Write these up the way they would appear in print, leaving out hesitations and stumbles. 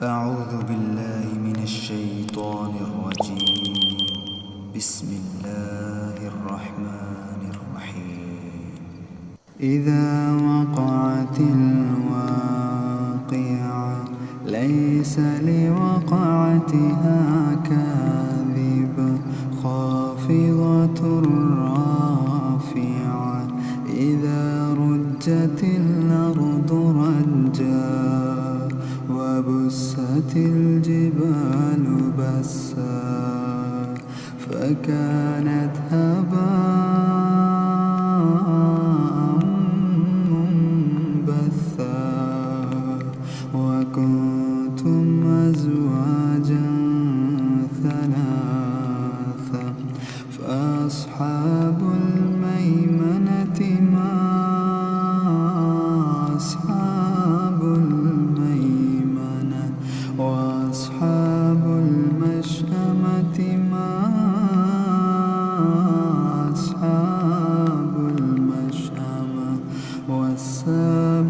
أعوذ بالله من الشيطان الرجيم. بسم الله الرحمن الرحيم. إذا وقعت الواقعة ليس لوقعتها كاذبة خافضة رافعة إذا رجت الأرض رجا وبست الجبال بسا فكانت هباء منبثا وكنتم أزواجا ثلاثا فأصحاب الميمنة ما أصحاب الميمنة وأصحاب المشأمة ما أصحاب المشأمة والسابقون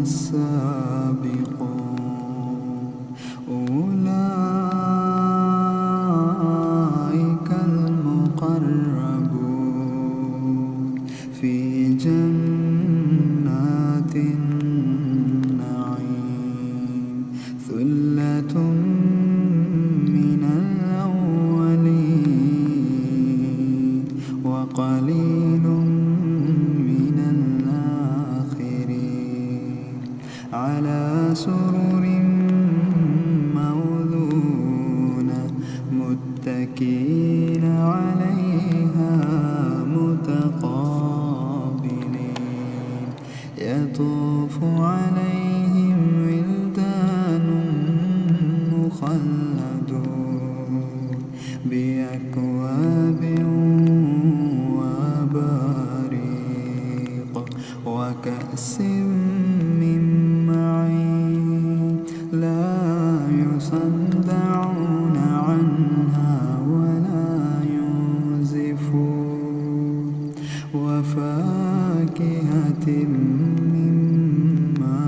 السابقون أولئك المقربون في جنات النعيم ثلة من الأولين وقليل من الآخرين على سرر موضونة متكئين عليها متقابلين يطوف عليهم ولدان مخلدون بأكواب وأباريق وكأس من معين لا يصدعون عنها ولا ينزفون وفاكهة مما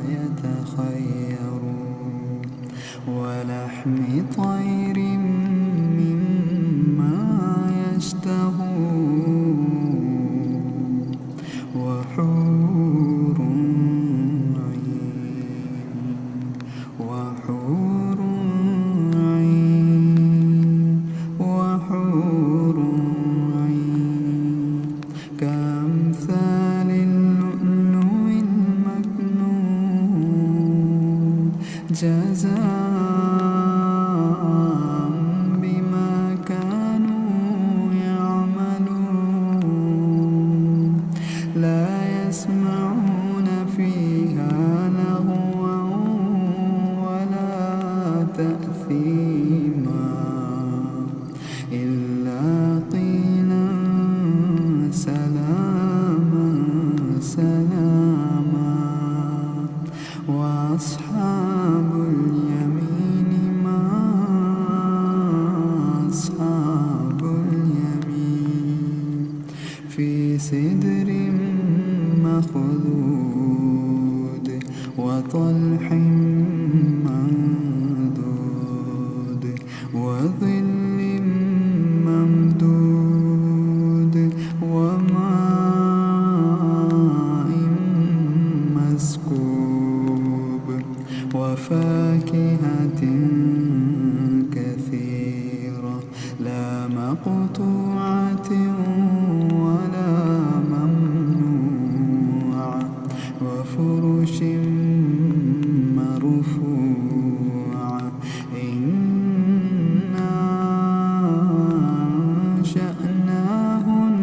يتخيرون ولحم طير مما يشتهون وحور عين كأمثال اللؤلؤ المكنون جزاء بما كانوا يعملون لا يسمعون فيها لغوا ولا تأثيما إلا قيلا سلاما سلاما وأصحاب اليمين ما أصحاب اليمين في سدر مخضود وطلح منضود وظل ممدود وماء مسكوب وفاكهة كثيرة لا مقطوعة ولا ممنوعة وفرش مرفوعة إنا أنشأناهن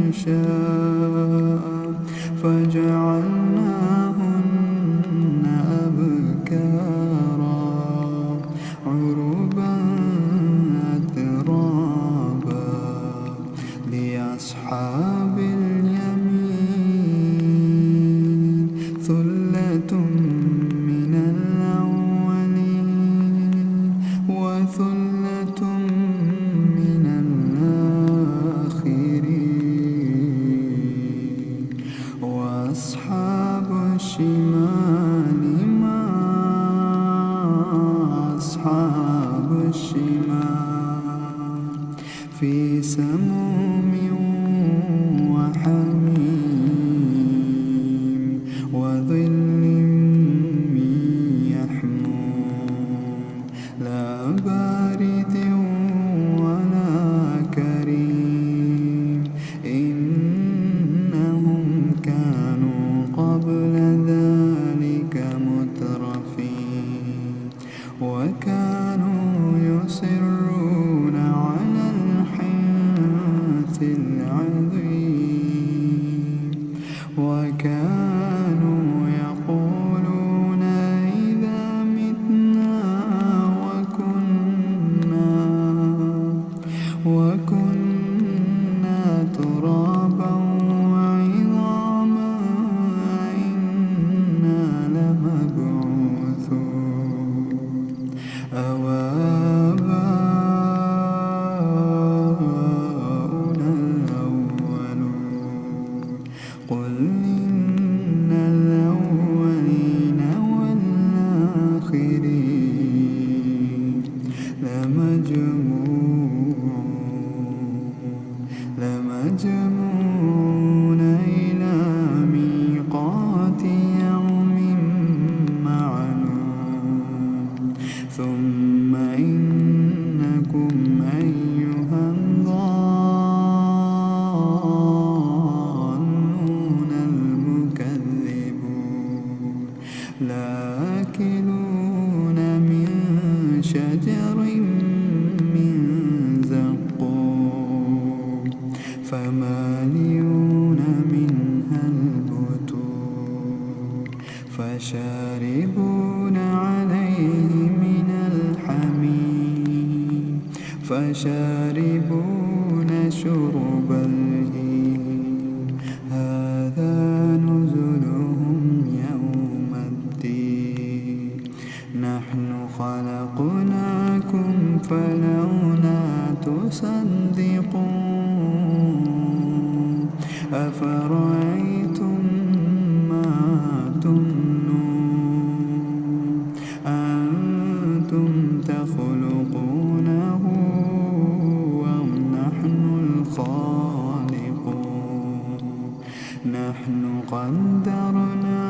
إنشاء فجعلناهن أبكارا لآكلون من شجر من زقوم فمالئون منها البطون فشاربون عليه من الحميم فشاربون شرب الهيم هذا نزلهم يوم الدين نحن خلقناكم فلولا تصدقون أفرأيتم ما تمنون أنتم تخلقونه أم نحن الخالقون نحن قدرنا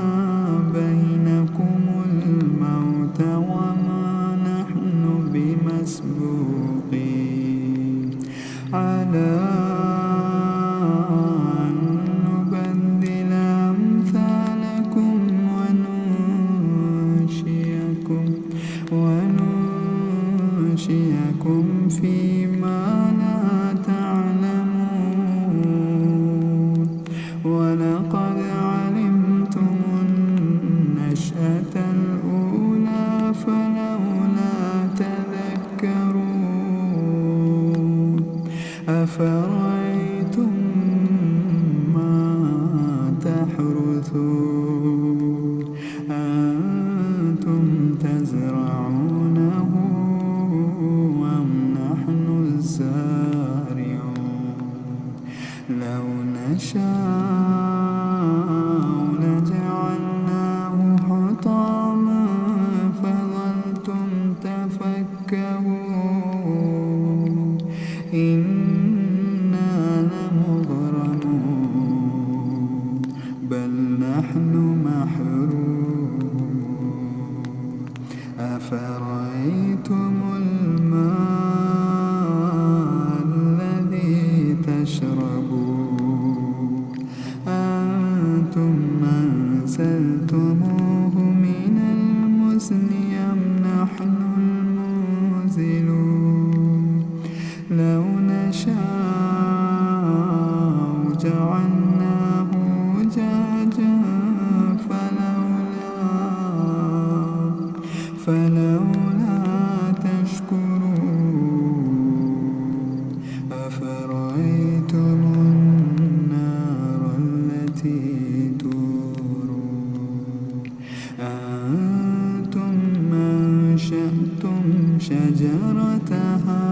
بينكم الموت وما نحن بمسبوقين على أن نبدل أمثالكم وننشئكم فيما لا تعلمون ولقد علمتم النشأة الأولى فلولا تذكرون أفرأيتم ما تحرثون أنتم تزرعونه أم نحن الزارعون لو نشاء لجعلناه حطاما فظلتم تفكهون إنا لمغرمون بل نحن محرومون أفرأيتم الماء الذي تشربون أنتم أنزلتموه من المزن أم نحن المنزلون لو نشاء جعلناه أجاجا فلولا تشكرون أفرأيتم النار التي تورون أنتم أنشأتم شجرتها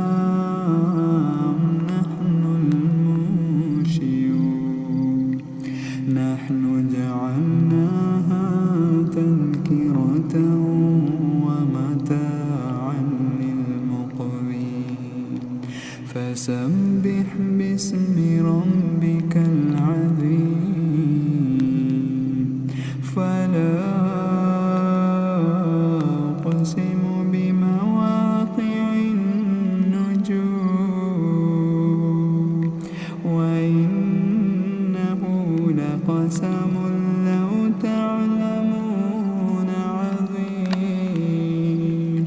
أم نحن المنشئون نحن جعلناها تذكرة ومتاعا للمقوين فسبح باسم ربك العظيم فلا أقسم بمواقع النجوم وإنه لقسم لو تعلمون عظيم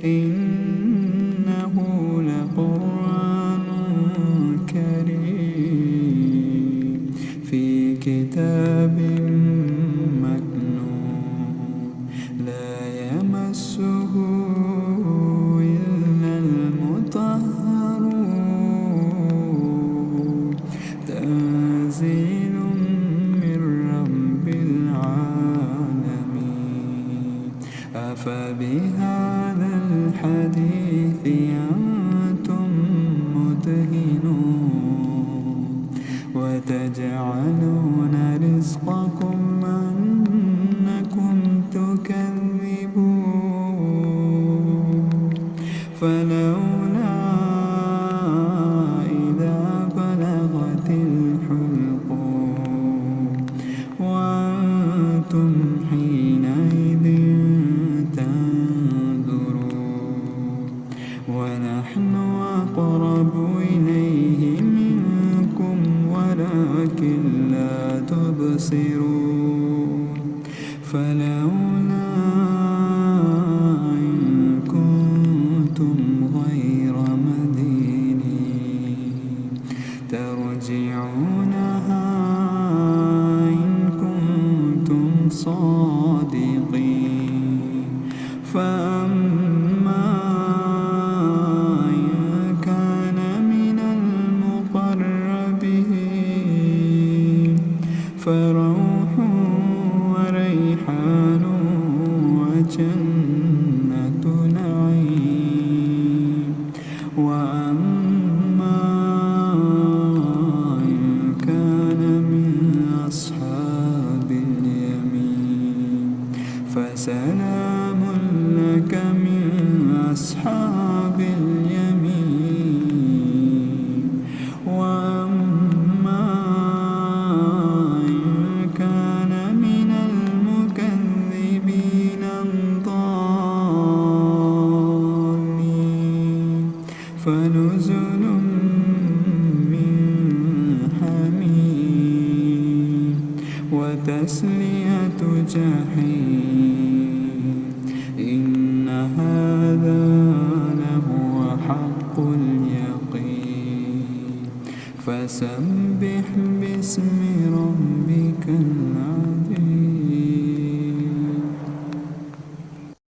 إنه لقرآن كريم في كتاب مكنون لا يمسه إلا المطهرون تنزيل من رب العالمين أفبهذا الحديث أنتم مدهنون وتجعلون رزقكم أنكم تكذبون فلولا إذا بلغت الحلقوم وأنتم حينئذ تنظرون جنة نعيم وأما إن كان من أصحاب اليمين فسلام لك من أصحاب اليمين وأما إن كان من المكذبين الضالين فنزل من حميم وتسلية جحيم إن هذا لهو حق اليقين فسبح باسم ربك العظيم.